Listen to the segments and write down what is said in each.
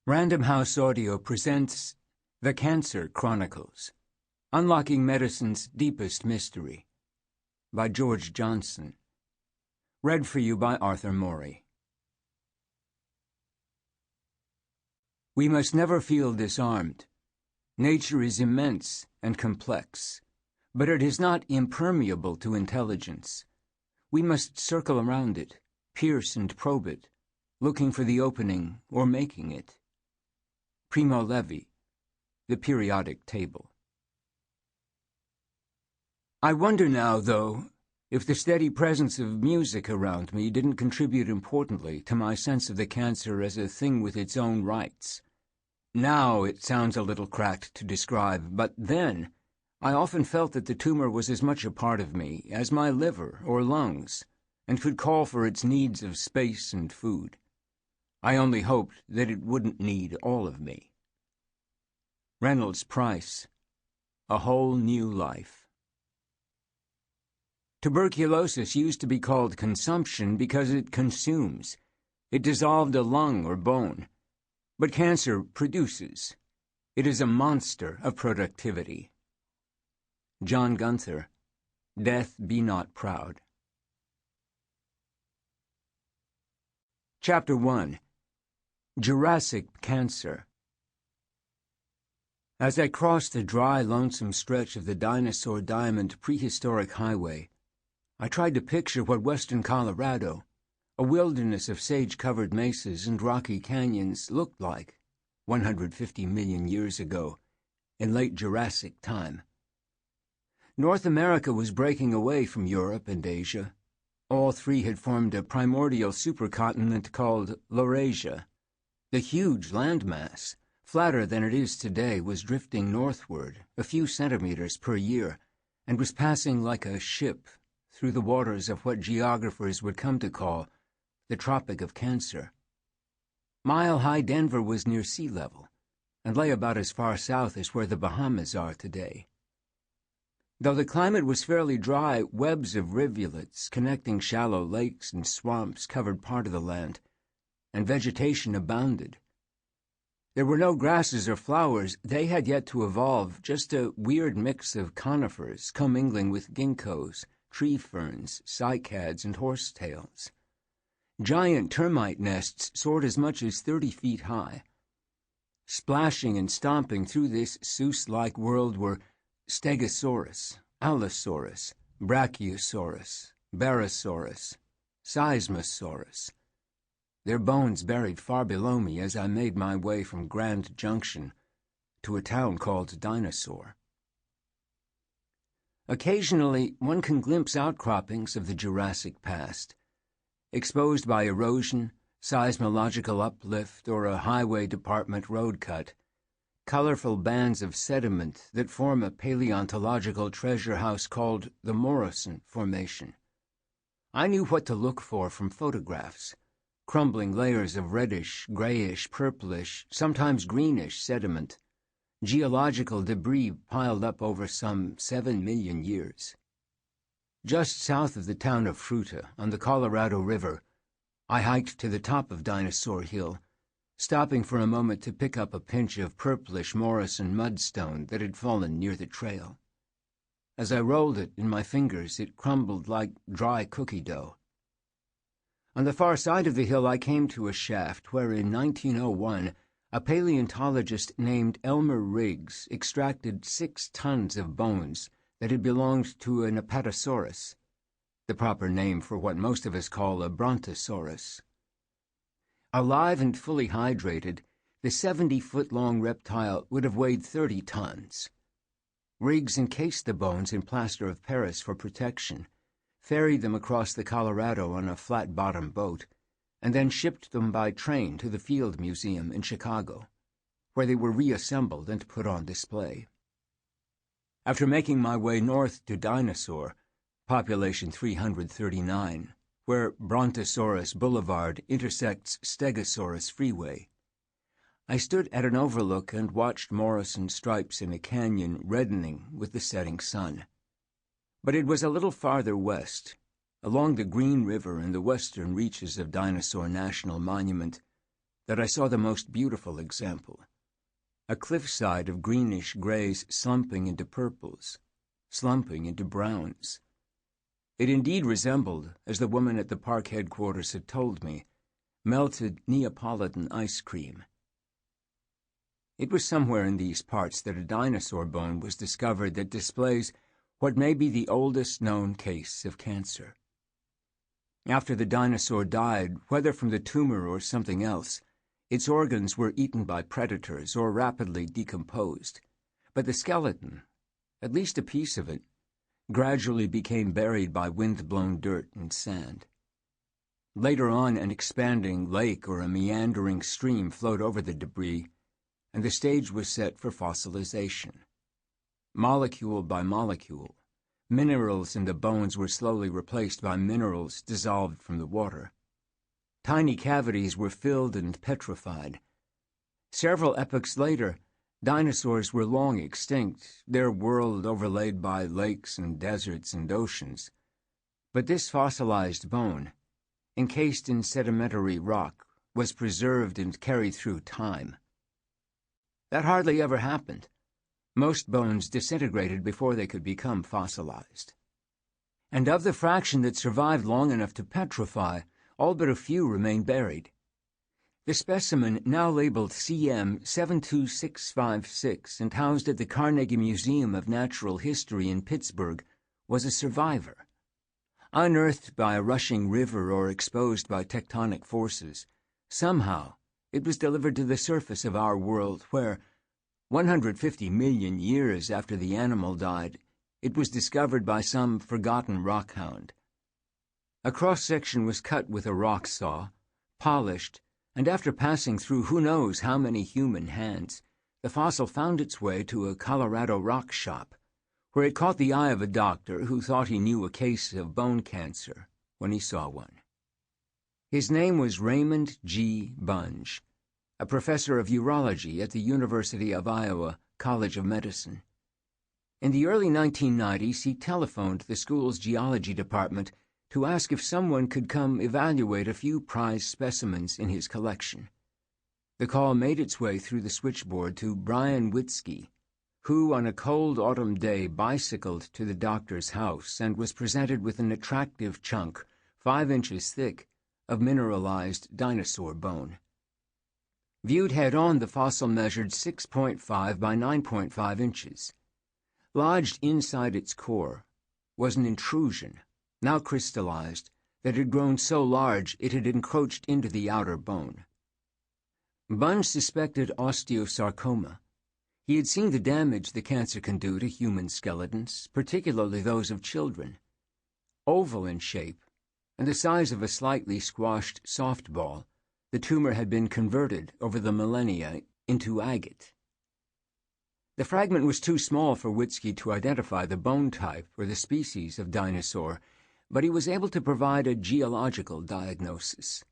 Random House Audio presents The Cancer Chronicles, Unlocking Medicine's Deepest Mystery, by George Johnson. Read for you by Arthur Morey. We must never feel disarmed. Nature is immense and complex, but it is not impermeable to intelligence. We must circle around it, pierce and probe it, looking for the opening or making it. Primo Levi, The Periodic Table. I wonder now, though, if the steady presence of music around me didn't contribute importantly to my sense of the cancer as a thing with its own rights. Now it sounds a little cracked to describe, but then I often felt that the tumor was as much a part of me as my liver or lungs, and could call for its needs of space and food. I only hoped that it wouldn't need all of me. Reynolds Price, A Whole New Life. Tuberculosis used to be called consumption because it consumes. It dissolved a lung or bone. But cancer produces. It is a monster of productivity. John Gunther, Death Be Not Proud. Chapter 1. Jurassic Cancer. As I crossed the dry, lonesome stretch of the Dinosaur Diamond prehistoric highway, I tried to picture what western Colorado, a wilderness of sage-covered mesas and rocky canyons, looked like 150 million years ago, in late Jurassic time. North America was breaking away from Europe and Asia. All three had formed a primordial supercontinent called Laurasia. The huge landmass, flatter than it is today, was drifting northward a few centimeters per year, and was passing like a ship through the waters of what geographers would come to call the Tropic of Cancer. Mile-high Denver was near sea level, and lay about as far south as where the Bahamas are today. Though the climate was fairly dry, webs of rivulets connecting shallow lakes and swamps covered part of the land, and vegetation abounded. There were no grasses or flowers. They had yet to evolve, just a weird mix of conifers commingling with ginkgos, tree ferns, cycads, and horsetails. Giant termite nests soared as much as 30 feet high. Splashing and stomping through this Seuss-like world were Stegosaurus, Allosaurus, Brachiosaurus, Barosaurus, Seismosaurus, their bones buried far below me as I made my way from Grand Junction to a town called Dinosaur. Occasionally, one can glimpse outcroppings of the Jurassic past, exposed by erosion, seismological uplift, or a highway department road cut, colorful bands of sediment that form a paleontological treasure house called the Morrison Formation. I knew what to look for from photographs: crumbling layers of reddish, grayish, purplish, sometimes greenish sediment, geological debris piled up over some 7 million years. Just south of the town of Fruta, on the Colorado River, I hiked to the top of Dinosaur Hill, stopping for a moment to pick up a pinch of purplish Morrison mudstone that had fallen near the trail. As I rolled it in my fingers, it crumbled like dry cookie dough. On the far side of the hill, I came to a shaft where, in 1901, a paleontologist named Elmer Riggs extracted 6 tons of bones that had belonged to an Apatosaurus, the proper name for what most of us call a Brontosaurus. Alive and fully hydrated, the 70-foot-long reptile would have weighed 30 tons. Riggs encased the bones in plaster of Paris for protection, ferried them across the Colorado on a flat-bottom boat, and then shipped them by train to the Field Museum in Chicago, where they were reassembled and put on display. After making my way north to Dinosaur, population 339, where Brontosaurus Boulevard intersects Stegosaurus Freeway, I stood at an overlook and watched Morrison stripes in a canyon reddening with the setting sun. But it was a little farther west, along the Green River in the western reaches of Dinosaur National Monument, that I saw the most beautiful example. A cliffside of greenish grays slumping into purples, slumping into browns. It indeed resembled, as the woman at the park headquarters had told me, melted Neapolitan ice cream. It was somewhere in these parts that a dinosaur bone was discovered that displays what may be the oldest known case of cancer. After the dinosaur died, whether from the tumor or something else, its organs were eaten by predators or rapidly decomposed, but the skeleton, at least a piece of it, gradually became buried by wind-blown dirt and sand. Later on, an expanding lake or a meandering stream flowed over the debris, and the stage was set for fossilization. Molecule by molecule, minerals in the bones were slowly replaced by minerals dissolved from the water. Tiny cavities were filled and petrified. Several epochs later, dinosaurs were long extinct, their world overlaid by lakes and deserts and oceans. But this fossilized bone, encased in sedimentary rock, was preserved and carried through time. That hardly ever happened. Most bones disintegrated before they could become fossilized. And of the fraction that survived long enough to petrify, all but a few remain buried. The specimen, now labeled CM 72656 and housed at the Carnegie Museum of Natural History in Pittsburgh, was a survivor. Unearthed by a rushing river or exposed by tectonic forces, somehow it was delivered to the surface of our world where, 150 million years after the animal died, it was discovered by some forgotten rockhound. A cross-section was cut with a rock saw, polished, and after passing through who knows how many human hands, the fossil found its way to a Colorado rock shop, where it caught the eye of a doctor who thought he knew a case of bone cancer when he saw one. His name was Raymond G. Bunge, a professor of urology at the University of Iowa College of Medicine. In the early 1990s, he telephoned the school's geology department to ask if someone could come evaluate a few prized specimens in his collection. The call made its way through the switchboard to Brian Witzke, who on a cold autumn day bicycled to the doctor's house and was presented with an attractive chunk, 5 inches thick, of mineralized dinosaur bone. Viewed head-on, the fossil measured 6.5 by 9.5 inches. Lodged inside its core was an intrusion, now crystallized, that had grown so large it had encroached into the outer bone. Bunge suspected osteosarcoma. He had seen the damage the cancer can do to human skeletons, particularly those of children. Oval in shape, and the size of a slightly squashed softball, the tumor had been converted over the millennia into agate. The fragment was too small for Witzke to identify the bone type or the species of dinosaur, but he was able to provide a geological diagnosis.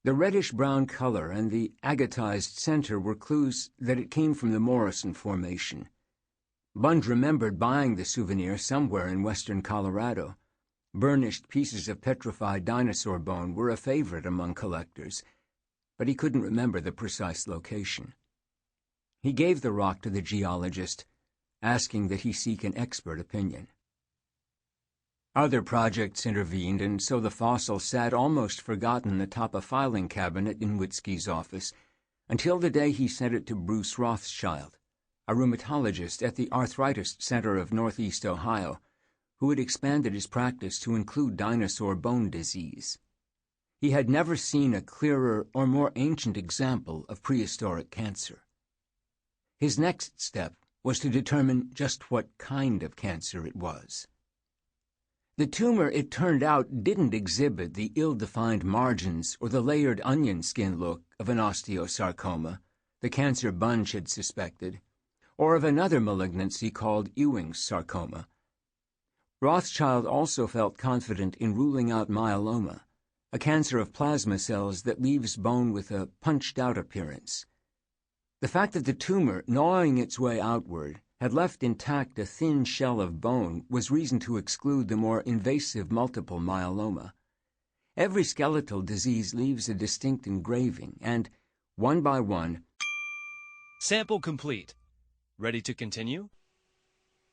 The reddish-brown color and the agatized center were clues that it came from the Morrison Formation. Bunge remembered buying the souvenir somewhere in western Colorado. Burnished pieces of petrified dinosaur bone were a favorite among collectors, but he couldn't remember the precise location. He gave the rock to the geologist, asking that he seek an expert opinion. Other projects intervened, and so the fossil sat almost forgotten atop a filing cabinet in Witzke's office until the day he sent it to Bruce Rothschild, a rheumatologist at the Arthritis Center of Northeast Ohio, who had expanded his practice to include dinosaur bone disease. He had never seen a clearer or more ancient example of prehistoric cancer. His next step was to determine just what kind of cancer it was. The tumor, it turned out, didn't exhibit the ill-defined margins or the layered onion skin look of an osteosarcoma, the cancer Bunge had suspected, or of another malignancy called Ewing's sarcoma. Rothschild also felt confident in ruling out myeloma, a cancer of plasma cells that leaves bone with a punched-out appearance. The fact that the tumor, gnawing its way outward, had left intact a thin shell of bone was reason to exclude the more invasive multiple myeloma. Every skeletal disease leaves a distinct engraving, and, One by one. Sample complete. Ready to continue?